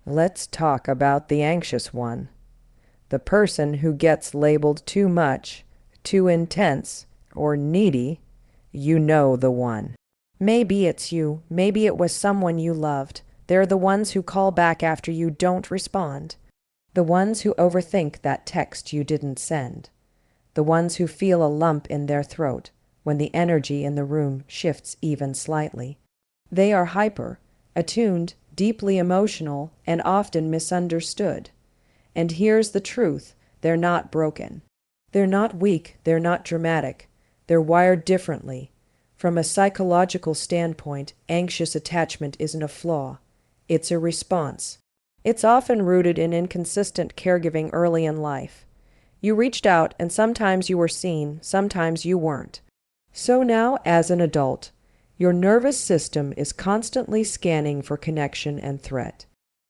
Let's talk about the anxious one. The person who gets labeled too much, too intense, or needy. You know the one. Maybe it's you. Maybe it was someone you loved. They're the ones who call back after you don't respond. The ones who overthink that text you didn't send. The ones who feel a lump in their throat when the energy in the room shifts even slightly. They are hyper, attuned, deeply emotional, and often misunderstood. And here's the truth, they're not broken. They're not weak, they're not dramatic. They're wired differently. From a psychological standpoint, anxious attachment isn't a flaw. It's a response. It's often rooted in inconsistent caregiving early in life. You reached out, and sometimes you were seen, sometimes you weren't. So now, as an adult, your nervous system is constantly scanning for connection and threat.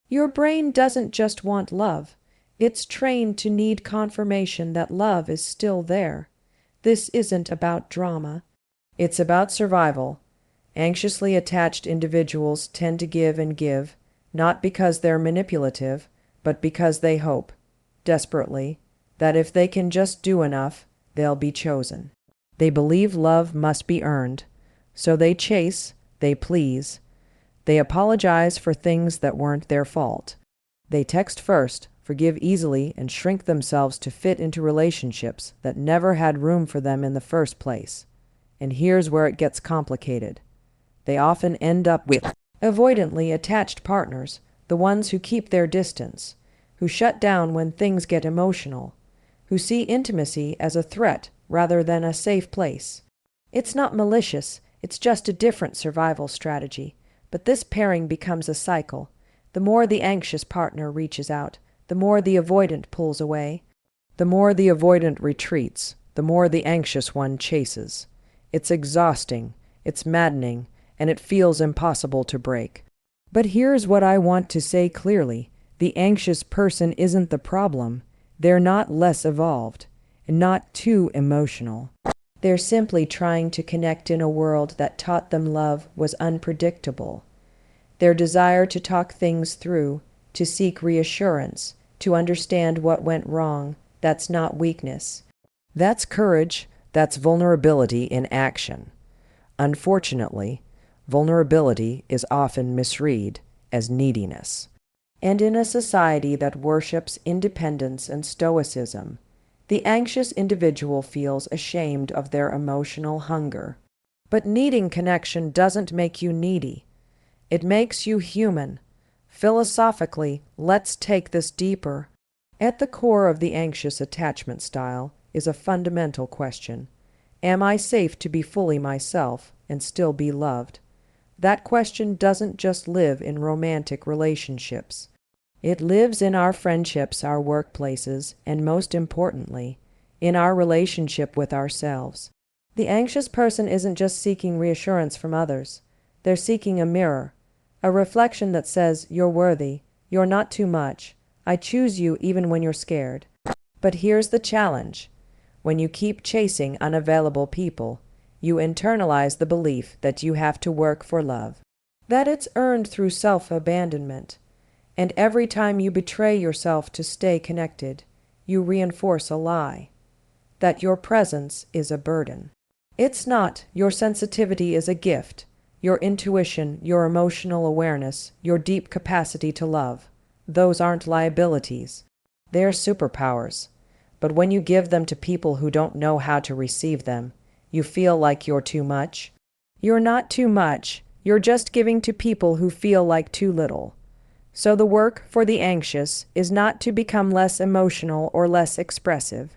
Your brain doesn't just want love. It's trained to need confirmation that love is still there. This isn't about drama. It's about survival. Anxiously attached individuals tend to give and give, not because they're manipulative, but because they hope, desperately, that if they can just do enough, they'll be chosen. They believe love must be earned, so they chase, they please. They apologize for things that weren't their fault. They text first, forgive easily, and shrink themselves to fit into relationships that never had room for them in the first place. And here's where it gets complicated. They often end up with avoidantly attached partners, the ones who keep their distance, who shut down when things get emotional, who see intimacy as a threat rather than a safe place. It's not malicious, it's just a different survival strategy. But this pairing becomes a cycle. The more the anxious partner reaches out, the more the avoidant pulls away. The more the avoidant retreats, the more the anxious one chases. It's exhausting, it's maddening, and it feels impossible to break. But here's what I want to say clearly. The anxious person isn't the problem. They're not less evolved, and not too emotional. They're simply trying to connect in a world that taught them love was unpredictable. Their desire to talk things through, to seek reassurance, to understand what went wrong, that's not weakness. That's courage, that's vulnerability in action. Unfortunately, vulnerability is often misread as neediness. And in a society that worships independence and stoicism, the anxious individual feels ashamed of their emotional hunger. But needing connection doesn't make you needy. It makes you human. Philosophically, let's take this deeper. At the core of the anxious attachment style is a fundamental question. Am I safe to be fully myself and still be loved? That question doesn't just live in romantic relationships. It lives in our friendships, our workplaces, and most importantly, in our relationship with ourselves. The anxious person isn't just seeking reassurance from others. They're seeking a mirror, a reflection that says, you're worthy, you're not too much, I choose you even when you're scared. But here's the challenge. When you keep chasing unavailable people, you internalize the belief that you have to work for love, that it's earned through self-abandonment. And every time you betray yourself to stay connected, you reinforce a lie, that your presence is a burden. It's not. Your sensitivity is a gift. Your intuition, your emotional awareness, your deep capacity to love. Those aren't liabilities. They're superpowers. But when you give them to people who don't know how to receive them, you feel like you're too much. You're not too much. You're just giving to people who feel like too little. So the work for the anxious is not to become less emotional or less expressive.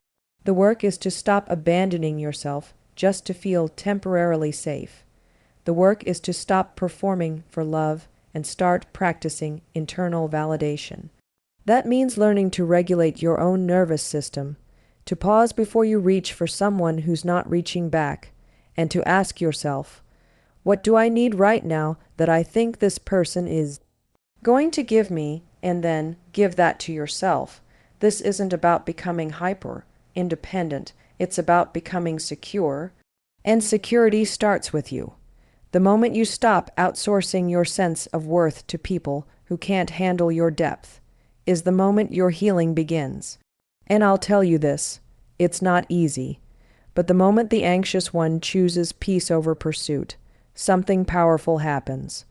The work is to stop abandoning yourself just to feel temporarily safe. The work is to stop performing for love and start practicing internal validation. That means learning to regulate your own nervous system, to pause before you reach for someone who's not reaching back, and to ask yourself, what do I need right now that I think this person is going to give me, and then give that to yourself. This isn't about becoming hyper, independent. It's about becoming secure. And security starts with you. The moment you stop outsourcing your sense of worth to people who can't handle your depth, is the moment your healing begins. And I'll tell you this, it's not easy, but the moment the anxious one chooses peace over pursuit, something powerful happens.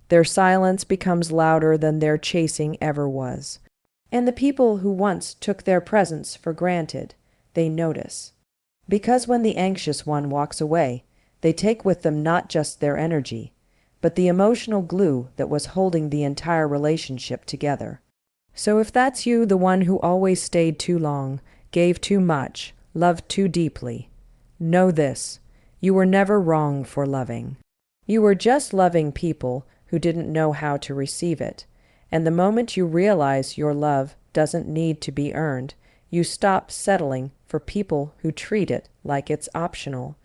Their silence becomes louder than their chasing ever was. And the people who once took their presence for granted, they notice. Because when the anxious one walks away, they take with them not just their energy, but the emotional glue that was holding the entire relationship together. So if that's you, the one who always stayed too long, gave too much, loved too deeply, know this, you were never wrong for loving. You were just loving people who didn't know how to receive it. And the moment you realize your love doesn't need to be earned, you stop settling for people who treat it like it's optional.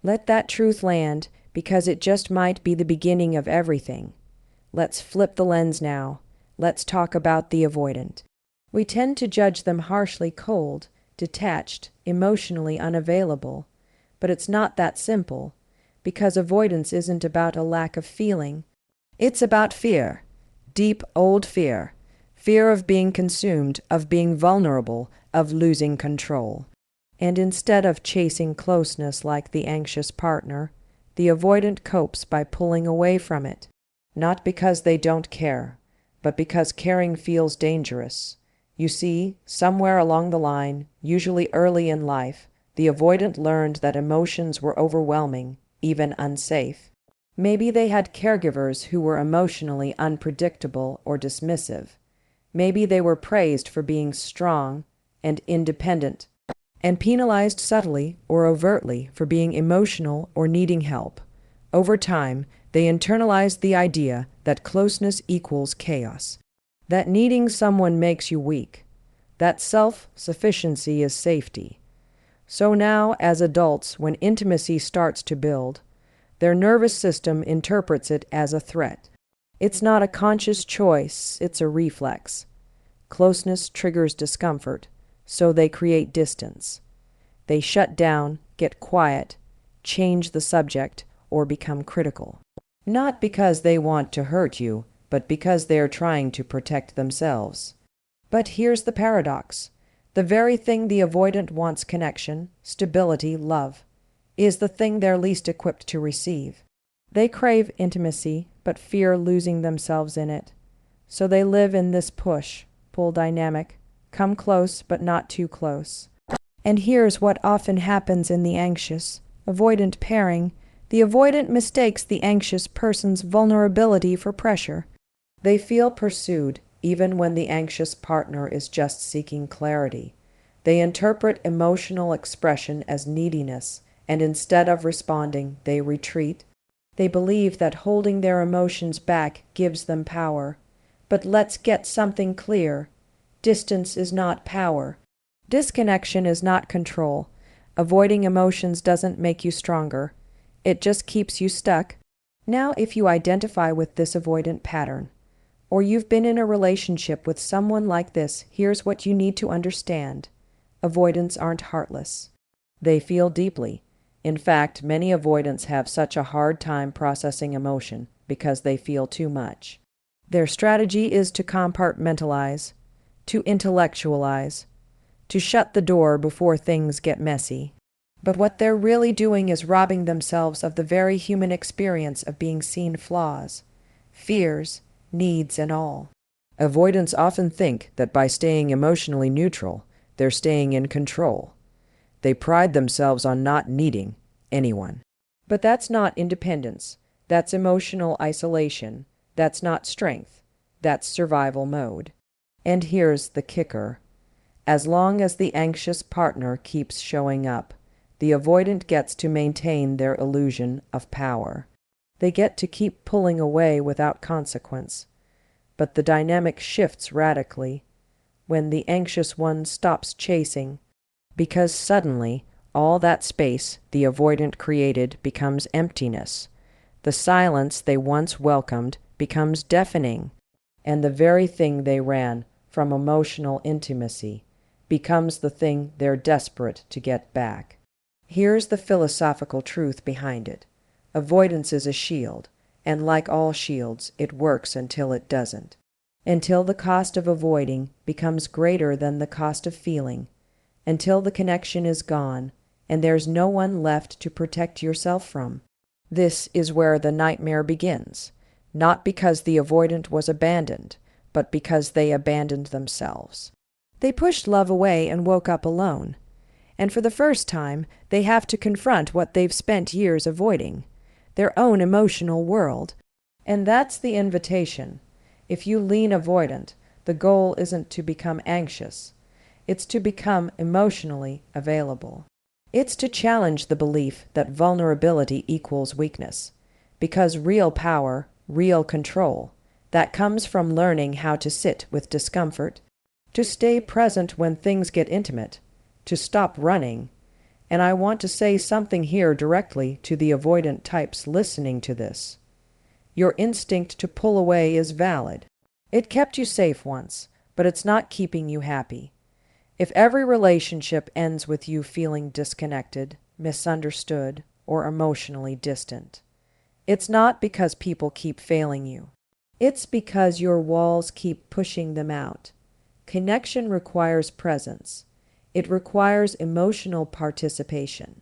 Let that truth land, because it just might be the beginning of everything. Let's flip the lens now. Let's talk about the avoidant. We tend to judge them harshly cold, detached, emotionally unavailable. But it's not that simple, because avoidance isn't about a lack of feeling. It's about fear, deep old fear. Fear of being consumed, of being vulnerable, of losing control. And instead of chasing closeness like the anxious partner, the avoidant copes by pulling away from it. Not because they don't care, but because caring feels dangerous. You see, somewhere along the line, usually early in life, the avoidant learned that emotions were overwhelming, even unsafe. Maybe they had caregivers who were emotionally unpredictable or dismissive. Maybe they were praised for being strong and independent, and penalized subtly or overtly for being emotional or needing help. Over time, they internalized the idea that closeness equals chaos, that needing someone makes you weak, that self-sufficiency is safety. So now, as adults, when intimacy starts to build, their nervous system interprets it as a threat. It's not a conscious choice, it's a reflex. Closeness triggers discomfort, so they create distance. They shut down, get quiet, change the subject, or become critical. Not because they want to hurt you, but because they are trying to protect themselves. But here's the paradox. The very thing the avoidant wants, connection, stability, love, is the thing they're least equipped to receive. They crave intimacy, but fear losing themselves in it. So they live in this push-pull dynamic, come close but not too close. And here's what often happens in the anxious, avoidant pairing. The avoidant mistakes the anxious person's vulnerability for pressure. They feel pursued even when the anxious partner is just seeking clarity. They interpret emotional expression as neediness, and instead of responding, they retreat. They believe that holding their emotions back gives them power. But let's get something clear. Distance is not power. Disconnection is not control. Avoiding emotions doesn't make you stronger. It just keeps you stuck. Now, if you identify with this avoidant pattern, or you've been in a relationship with someone like this, here's what you need to understand. Avoidants aren't heartless. They feel deeply. In fact, many avoidants have such a hard time processing emotion because they feel too much. Their strategy is to compartmentalize, to intellectualize, to shut the door before things get messy. But what they're really doing is robbing themselves of the very human experience of being seen, flaws, fears, needs, and all. Avoidants often think that by staying emotionally neutral, they're staying in control. They pride themselves on not needing anyone. But that's not independence. That's emotional isolation. That's not strength. That's survival mode. And here's the kicker. As long as the anxious partner keeps showing up, the avoidant gets to maintain their illusion of power. They get to keep pulling away without consequence. But the dynamic shifts radically when the anxious one stops chasing, because suddenly all that space the avoidant created becomes emptiness. The silence they once welcomed becomes deafening, and the very thing they ran from, emotional intimacy, becomes the thing they're desperate to get back. Here's the philosophical truth behind it. Avoidance is a shield, and like all shields, it works until it doesn't. until the cost of avoiding becomes greater than the cost of feeling, until the connection is gone and there's no one left to protect yourself from. This is where the nightmare begins, not because the avoidant was abandoned, but because they abandoned themselves. They pushed love away and woke up alone. And for the first time, they have to confront what they've spent years avoiding, their own emotional world. And that's the invitation. If you lean avoidant, the goal isn't to become anxious. It's to become emotionally available. It's to challenge the belief that vulnerability equals weakness, because real power, real control, that comes from learning how to sit with discomfort, to stay present when things get intimate, to stop running. And I want to say something here directly to the avoidant types listening to this. Your instinct to pull away is valid. It kept you safe once, but it's not keeping you happy. If every relationship ends with you feeling disconnected, misunderstood, or emotionally distant, it's not because people keep failing you. It's because your walls keep pushing them out. Connection requires presence. It requires emotional participation.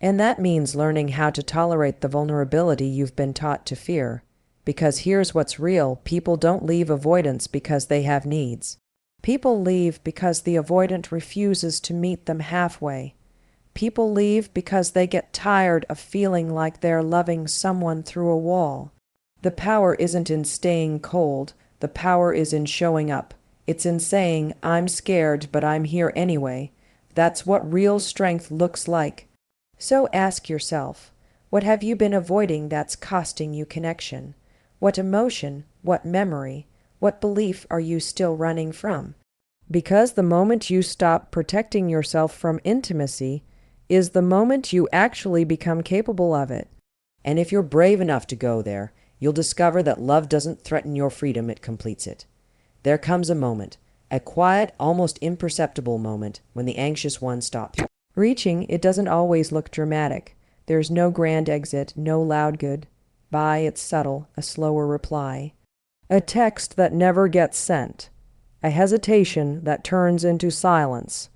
And that means learning how to tolerate the vulnerability you've been taught to fear. Because here's what's real: people don't leave avoidance because they have needs. People leave because the avoidant refuses to meet them halfway. People leave because they get tired of feeling like they're loving someone through a wall. The power isn't in staying cold. The power is in showing up. It's in saying, "I'm scared, but I'm here anyway." That's what real strength looks like. So ask yourself, what have you been avoiding that's costing you connection? What emotion, what memory, what belief are you still running from? Because the moment you stop protecting yourself from intimacy is the moment you actually become capable of it. And if you're brave enough to go there, you'll discover that love doesn't threaten your freedom, it completes it. There comes a moment, a quiet, almost imperceptible moment, when the anxious one stops. Reaching, it doesn't always look dramatic. There's no grand exit, no loud goodbye. It's subtle, a slower reply. A text that never gets sent. A hesitation that turns into silence.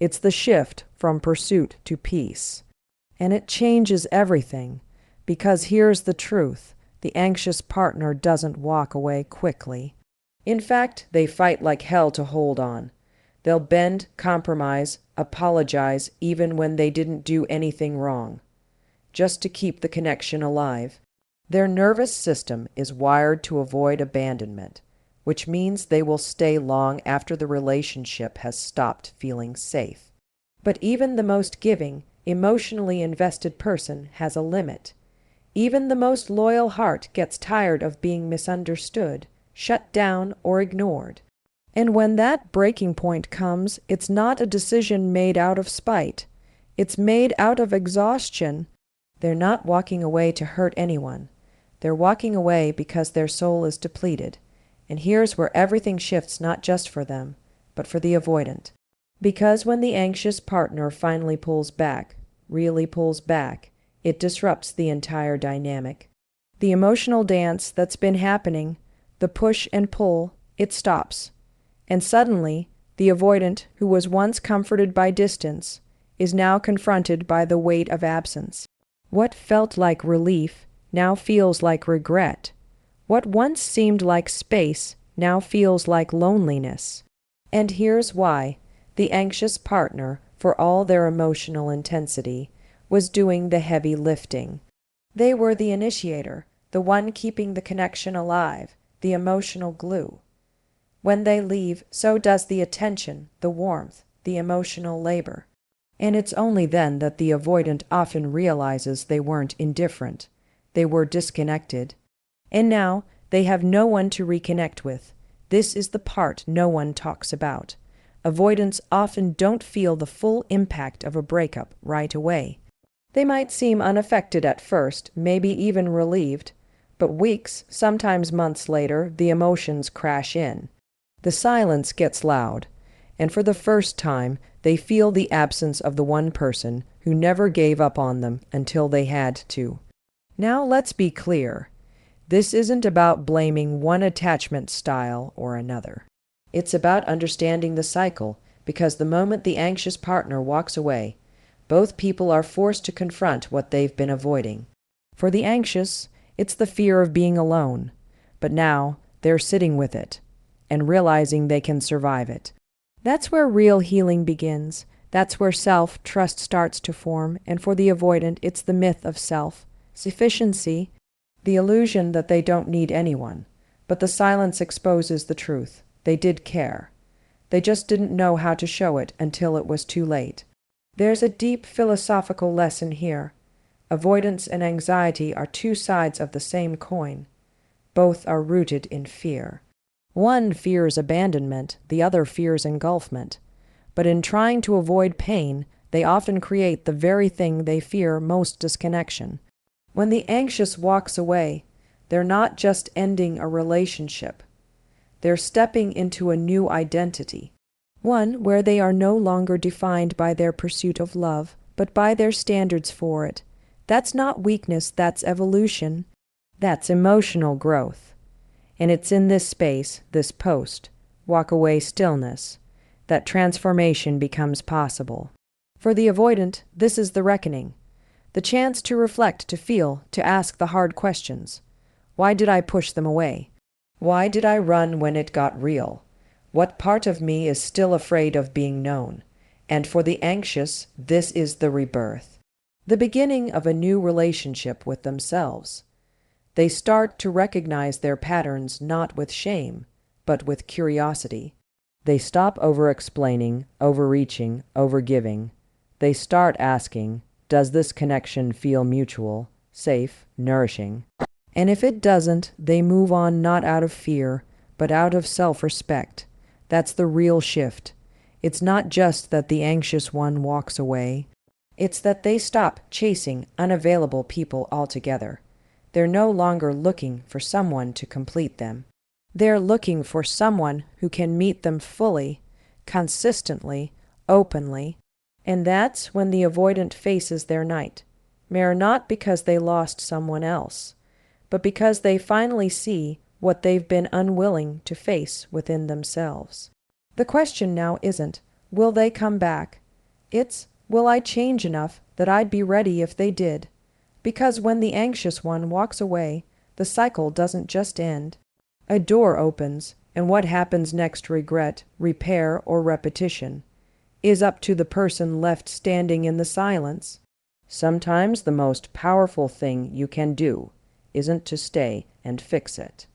It's the shift from pursuit to peace. And it changes everything, because here's the truth: the anxious partner doesn't walk away quickly. In fact, they fight like hell to hold on. They'll bend, compromise, apologize even when they didn't do anything wrong, just to keep the connection alive. Their nervous system is wired to avoid abandonment, which means they will stay long after the relationship has stopped feeling safe. But even the most giving, emotionally invested person has a limit. Even the most loyal heart gets tired of being misunderstood, shut down, or ignored. And when that breaking point comes, it's not a decision made out of spite. It's made out of exhaustion. They're not walking away to hurt anyone. They're walking away because their soul is depleted. And here's where everything shifts, not just for them, but for the avoidant. Because when the anxious partner finally pulls back, really pulls back, it disrupts the entire dynamic. The emotional dance that's been happening, the push and pull, it stops. And suddenly, the avoidant, who was once comforted by distance, is now confronted by the weight of absence. What felt like relief now feels like regret. What once seemed like space now feels like loneliness. And here's why: the anxious partner, for all their emotional intensity, was doing the heavy lifting. They were the initiator, the one keeping the connection alive, the emotional glue. When they leave, so does the attention, the warmth, the emotional labor. And it's only then that the avoidant often realizes they weren't indifferent. They were disconnected. And now they have no one to reconnect with. This is the part no one talks about. Avoidants often don't feel the full impact of a breakup right away. They might seem unaffected at first, maybe even relieved, but weeks, sometimes months later, the emotions crash in. The silence gets loud, and for the first time, they feel the absence of the one person who never gave up on them until they had to. Now let's be clear. This isn't about blaming one attachment style or another. It's about understanding the cycle, because the moment the anxious partner walks away, both people are forced to confront what they've been avoiding. For the anxious, it's the fear of being alone, but now they're sitting with it and realizing they can survive it. That's where real healing begins. That's where self-trust starts to form, and for the avoidant, it's the myth of self-sufficiency, the illusion that they don't need anyone. But the silence exposes the truth. They did care. They just didn't know how to show it until it was too late. There's a deep philosophical lesson here. Avoidance and anxiety are two sides of the same coin. Both are rooted in fear. One fears abandonment, the other fears engulfment. But in trying to avoid pain, they often create the very thing they fear most: disconnection. When the anxious walks away, they're not just ending a relationship. They're stepping into a new identity, one where they are no longer defined by their pursuit of love, but by their standards for it. That's not weakness, that's evolution. That's emotional growth. And it's in this space, this post-walk-away stillness, that transformation becomes possible. For the avoidant, this is the reckoning. The chance to reflect, to feel, to ask the hard questions. Why did I push them away? Why did I run when it got real? What part of me is still afraid of being known? And for the anxious, this is the rebirth, the beginning of a new relationship with themselves. They start to recognize their patterns not with shame, but with curiosity. They stop over-explaining, overreaching, overgiving. They start asking, does this connection feel mutual, safe, nourishing? And if it doesn't, they move on, not out of fear, but out of self-respect. That's the real shift. It's not just that the anxious one walks away. It's that they stop chasing unavailable people altogether. They're no longer looking for someone to complete them. They're looking for someone who can meet them fully, consistently, openly. And that's when the avoidant faces their nightmare, not because they lost someone else, but because they finally see what they've been unwilling to face within themselves. The question now isn't, will they come back? It's, will I change enough that I'd be ready if they did? Because when the anxious one walks away, the cycle doesn't just end. A door opens, and what happens next, regret, repair, or repetition, is up to the person left standing in the silence. Sometimes the most powerful thing you can do isn't to stay and fix it.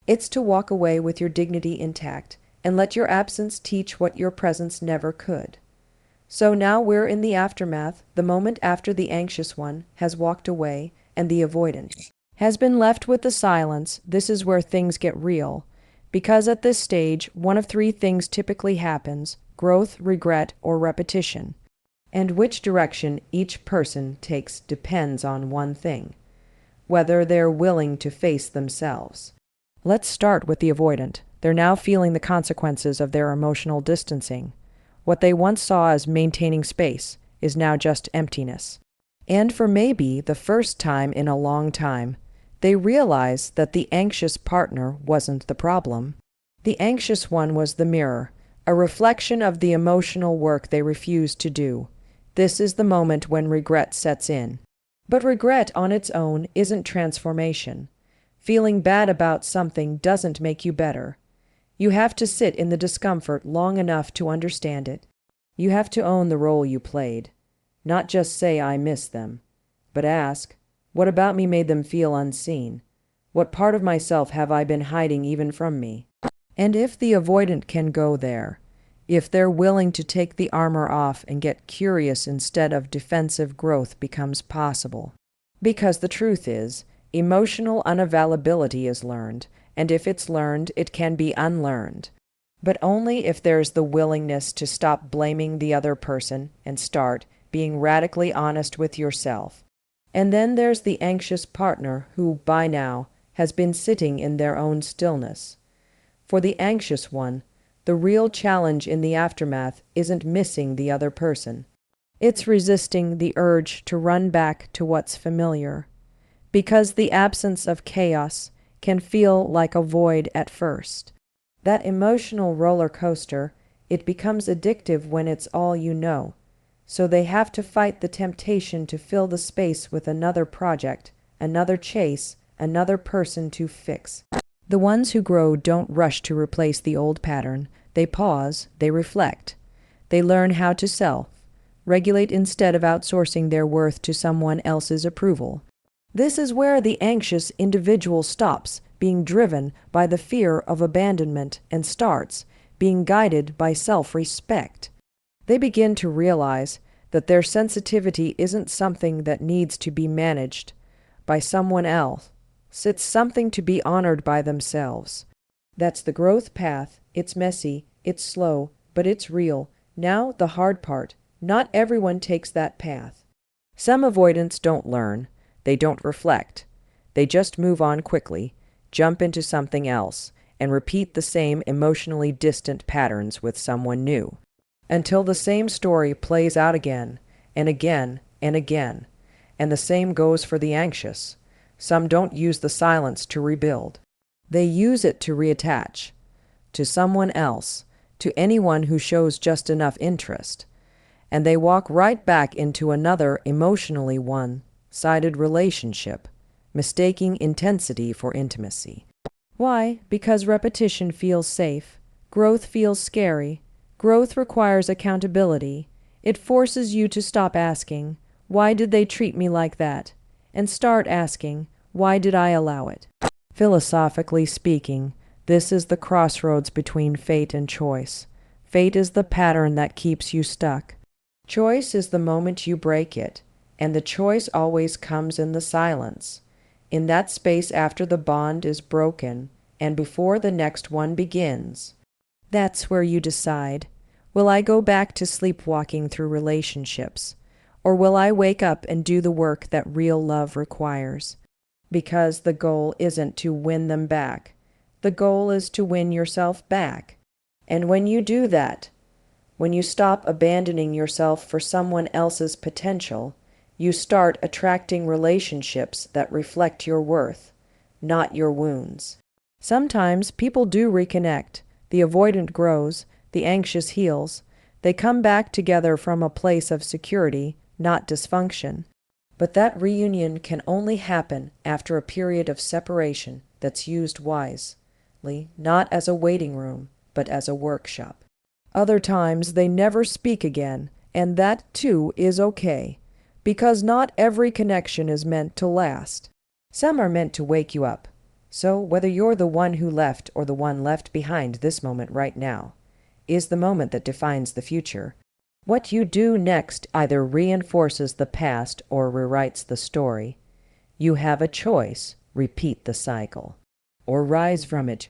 It's to walk away with your dignity intact and let your absence teach what your presence never could. So now we're in the aftermath, the moment after the anxious one has walked away and the avoidant has been left with the silence. This is where things get real, because at this stage, one of three things typically happens: growth, regret, or repetition. And which direction each person takes depends on one thing: whether they're willing to face themselves. Let's start with the avoidant. They're now feeling the consequences of their emotional distancing. What they once saw as maintaining space is now just emptiness. And for maybe the first time in a long time, they realize that the anxious partner wasn't the problem. The anxious one was the mirror, a reflection of the emotional work they refused to do. This is the moment when regret sets in. But regret on its own isn't transformation. Feeling bad about something doesn't make you better. You have to sit in the discomfort long enough to understand it. You have to own the role you played. Not just say, I miss them, but ask, what about me made them feel unseen? What part of myself have I been hiding even from me? And if the avoidant can go there, if they're willing to take the armor off and get curious instead of defensive, growth becomes possible. Because the truth is, emotional unavailability is learned, and if it's learned, it can be unlearned. But only if there's the willingness to stop blaming the other person and start being radically honest with yourself. And then there's the anxious partner who, by now, has been sitting in their own stillness. For the anxious one, the real challenge in the aftermath isn't missing the other person. It's resisting the urge to run back to what's familiar. Because the absence of chaos can feel like a void at first. That emotional roller coaster, it becomes addictive when it's all you know. So they have to fight the temptation to fill the space with another project, another chase, another person to fix. The ones who grow don't rush to replace the old pattern. They pause, they reflect. They learn how to self-regulate instead of outsourcing their worth to someone else's approval. This is where the anxious individual stops being driven by the fear of abandonment and starts being guided by self-respect. They begin to realize that their sensitivity isn't something that needs to be managed by someone else. It's something to be honored by themselves. That's the growth path. It's messy, it's slow, but it's real. Now, the hard part. Not everyone takes that path. Some avoidants don't learn. They don't reflect. They just move on quickly, jump into something else, and repeat the same emotionally distant patterns with someone new, until the same story plays out again, and again, and again. And the same goes for the anxious. Some don't use the silence to rebuild. They use it to reattach to someone else, to anyone who shows just enough interest. And they walk right back into another emotionally one-sided relationship, mistaking intensity for intimacy. Why? Because repetition feels safe. Growth feels scary. Growth requires accountability. It forces you to stop asking, "Why did they treat me like that?" and start asking, "Why did I allow it?" Philosophically speaking, this is the crossroads between fate and choice. Fate is the pattern that keeps you stuck. Choice is the moment you break it, and the choice always comes in the silence, in that space after the bond is broken and before the next one begins. That's where you decide, will I go back to sleepwalking through relationships, or will I wake up and do the work that real love requires? Because the goal isn't to win them back. The goal is to win yourself back. And when you do that, when you stop abandoning yourself for someone else's potential, you start attracting relationships that reflect your worth, not your wounds. Sometimes people do reconnect. The avoidant grows, the anxious heals. They come back together from a place of security, not dysfunction. But that reunion can only happen after a period of separation that's used wisely, not as a waiting room, but as a workshop. Other times they never speak again, and that too is okay, because not every connection is meant to last. Some are meant to wake you up. So whether you're the one who left or the one left behind, this moment right now is the moment that defines the future. What you do next either reinforces the past or rewrites the story. You have a choice: repeat the cycle or rise from it.